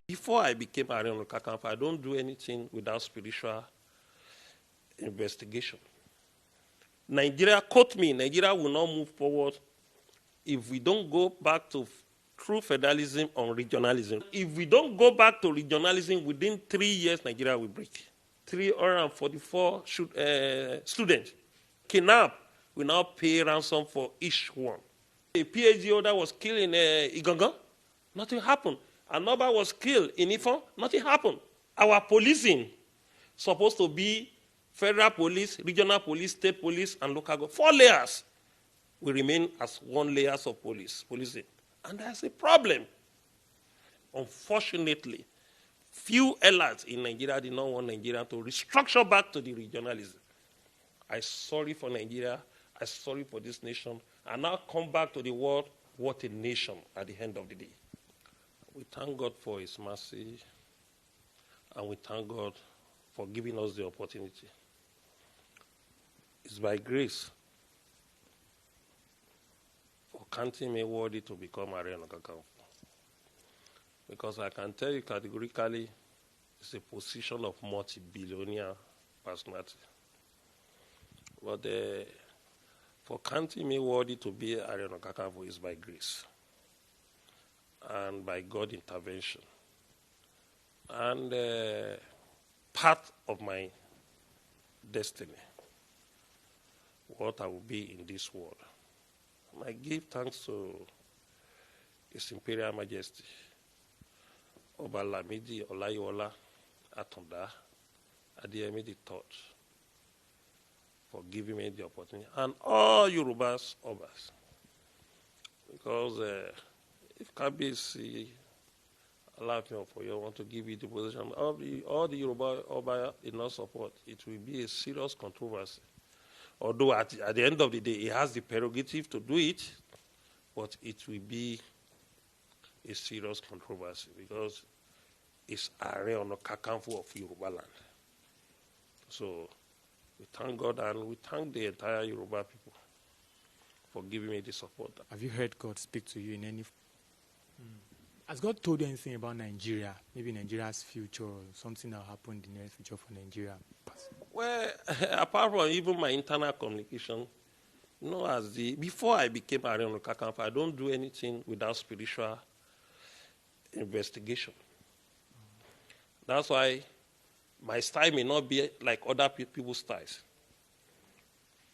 Before I became Aare Kakanfò, I don't do anything without spiritual investigation. Nigeria, quote me, Nigeria will not move forward if we don't go back to true federalism or regionalism. If we don't go back to regionalism, within 3 years, Nigeria will break. 344 students kidnapped will now pay ransom for each one. A PhD holder was killed in Igangan, nothing happened. Another was killed in Ifon, nothing happened. Our policing supposed to be federal police, regional police, state police, and local government. 4 layers will remain as 1 layer of policing. And that's a problem. Unfortunately, few elites in Nigeria did not want Nigeria to restructure back to the regionalism. I'm sorry for Nigeria. I'm sorry for this nation. And now come back to the world, what a nation at the end of the day. We thank God for his mercy, and we thank God for giving us the opportunity. It's by grace for counting me worthy to become Aare Kakanfò. Because I can tell you categorically, it's a position of multi-billionaire personality. But for counting me worthy to be Aare Kakanfò is by grace and by God's intervention. And part of my destiny, what I will be in this world. I give thanks to His Imperial Majesty, Oba Lamidi Olayiwola Atanda Adeyemi III, for giving me the opportunity, and all Yorubas, Obas. Because if Kabiyesi Alaafin of Oyo want to give you the position, all the Yoruba Oba did not support, it will be a serious controversy. Although at the end of the day, he has the prerogative to do it, but it will be a serious controversy because it's Aare Kakanfò of Yoruba land. So we thank God and we thank the entire Yoruba people for giving me the support. Have you heard God speak to you in any... Has God told you anything about Nigeria? Maybe Nigeria's future or something that will happen in the near future for Nigeria? Well, apart from even my internal communication, before I became Aare Kakanfò, I don't do anything without spiritual investigation. That's why my style may not be like other people's styles.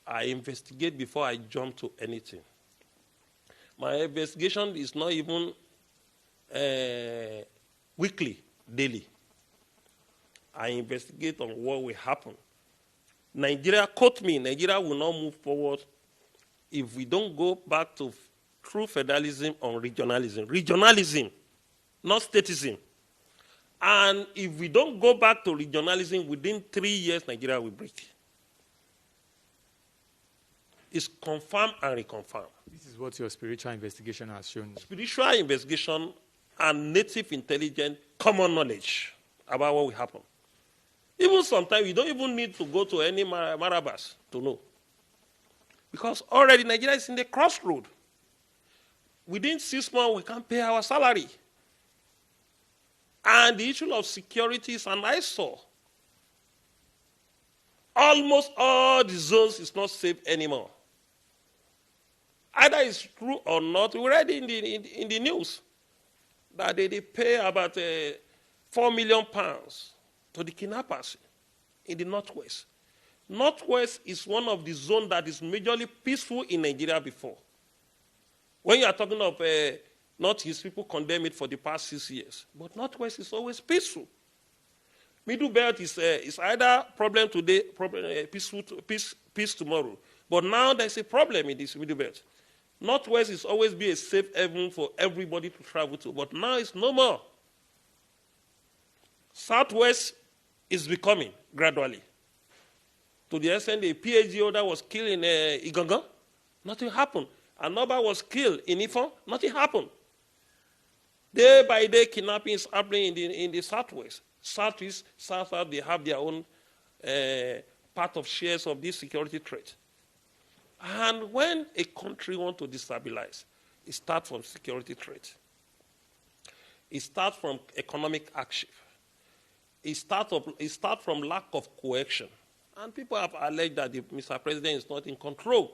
I investigate before I jump to anything. My investigation is not even weekly, daily. I investigate on what will happen. Nigeria, quote me, Nigeria will not move forward if we don't go back to true federalism or regionalism. Regionalism, not statism. And if we don't go back to regionalism, within 3 years, Nigeria will break. It's confirmed and reconfirmed. This is what your spiritual investigation has shown. Spiritual investigation and native intelligence, common knowledge about what will happen. Even sometimes you don't even need to go to any marabas to know. Because already Nigeria is in the crossroad. Within 6 months, we can't pay our salary. And the issue of security is an eyesore. Almost all the zones is not safe anymore. Either it's true or not, we read in the news that they pay about £4 million to the kidnappers in the Northwest. Northwest is one of the zones that is majorly peaceful in Nigeria before. When you are talking of Northeast, people condemn it for the past 6 years. But Northwest is always peaceful. Middle Belt is either problem today, peace tomorrow. But now there's a problem in this Middle Belt. Northwest is always be a safe haven for everybody to travel to. But now it's no more. Southwest is becoming gradually. To the extent a PhD holder was killed in Igangan, nothing happened. Another was killed in Ifon, nothing happened. Day by day, kidnapping is happening in the Southwest. Southeast, South, they have their own part of shares of this security threat. And when a country wants to destabilize, It starts from security threat. It starts from economic hardship. It starts from lack of coercion. And people have alleged that Mr. President is not in control.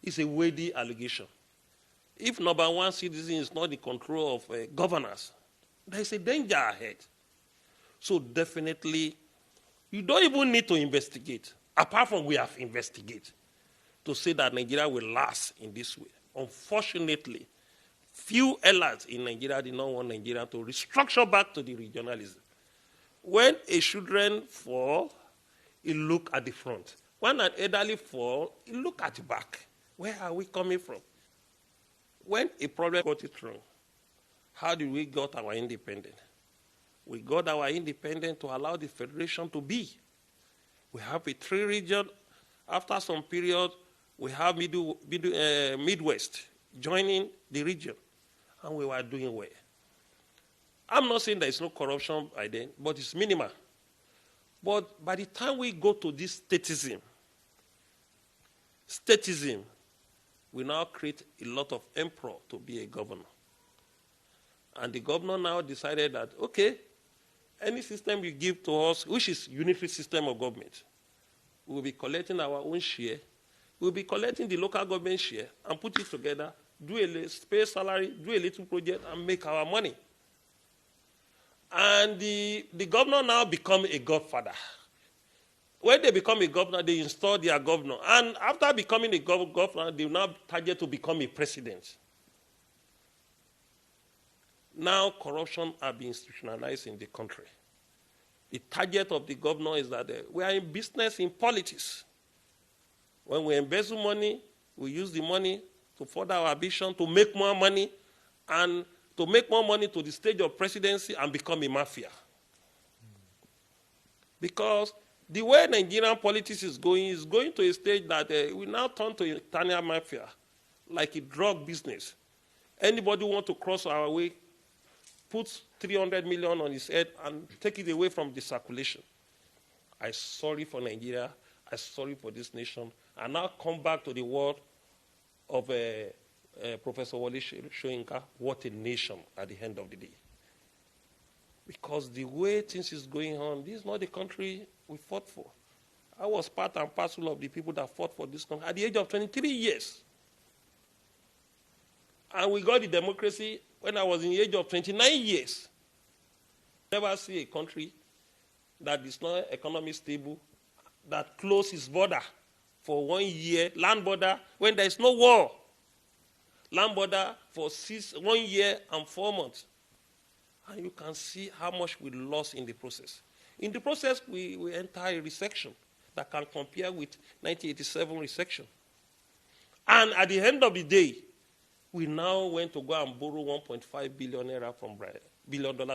It's a weighty allegation. If number one citizen is not in control of governance, there is a danger ahead. So definitely, you don't even need to investigate, apart from we have investigated, to say that Nigeria will last in this way. Unfortunately, few elites in Nigeria did not want Nigeria to restructure back to the regionalism. When a children fall, you look at the front. When an elderly fall, you look at the back. Where are we coming from? When a problem got it wrong, how did we get our independence? We got our independence to allow the federation to be. We have a 3 region. After some period, we have Midwest joining the region, and we were doing well. I'm not saying there is no corruption by then, but it's minimal. But by the time we go to this statism, we now create a lot of emperor to be a governor. And the governor now decided that, okay, any system you give to us, which is unitary system of government, we will be collecting our own share. We will be collecting the local government share and put it together, pay salary, do a little project, and make our money. And the governor now become a godfather. When they become a governor, they install their governor. And after becoming a governor, they now target to become a president. Now corruption has been institutionalized in the country. The target of the governor is that we are in business in politics. When we embezzle money, we use the money to further our ambition, to make more money, and to make more money to the stage of presidency and become a mafia. Because the way Nigerian politics is going to a stage that we now turn to Italian mafia, like a drug business. Anybody who wants to cross our way, put 300 million on his head and take it away from the circulation. I'm sorry for Nigeria. I'm sorry for this nation. And now come back to the word of Professor Wole Soyinka, what a nation at the end of the day. Because the way things is going on, this is not the country we fought for. I was part and parcel of the people that fought for this country at the age of 23 years. And we got the democracy when I was in the age of 29 years. Never see a country that is not economically stable, that closes its border for 1 year, land border, when there is no war. Land border for 1 year and 4 months. And you can see how much we lost in the process. In the process, we enter a recession that can compare with 1987 recession. And at the end of the day, we now went to go and borrow $1.5 billion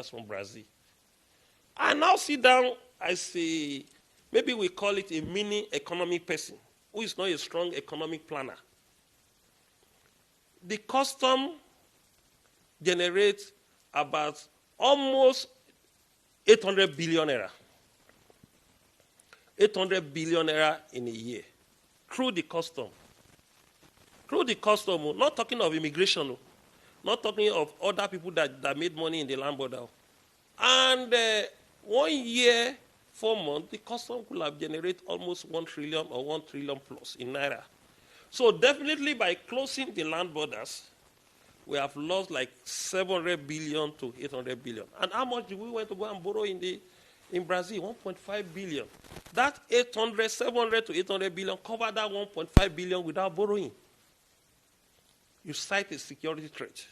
from Brazil. I now sit down, I say, maybe we call it a mini economic person who is not a strong economic planner. The custom generates about almost 800 billion naira. 800 billion naira in a year through the custom. Through the custom, not talking of immigration, not talking of other people that made money in the land border. And 1 year, 4 months, the custom could have generated almost 1 trillion or 1 trillion plus in naira. So definitely by closing the land borders, we have lost like 700 billion to 800 billion. And how much did we went to go and borrow in Brazil? 1.5 billion. That 700 to 800 billion covered that 1.5 billion without borrowing. You cite a security threat.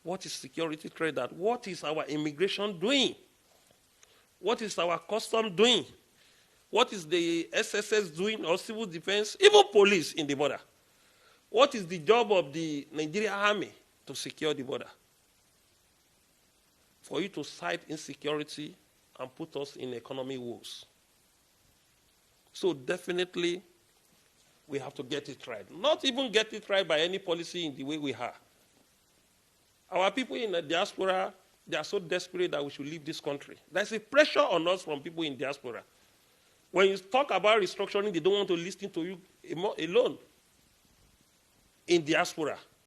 What is security threat? That what is our immigration doing? What is our custom doing? What is the SSS doing, or civil defense, even police in the border? What is the job of the Nigerian army to secure the border? For you to cite insecurity and put us in economic woes. So definitely, we have to get it right. Not even get it right by any policy in the way we are. Our people in the diaspora, they are so desperate that we should leave this country. There's a pressure on us from people in diaspora. When you talk about restructuring, they don't want to listen to you alone in diaspora.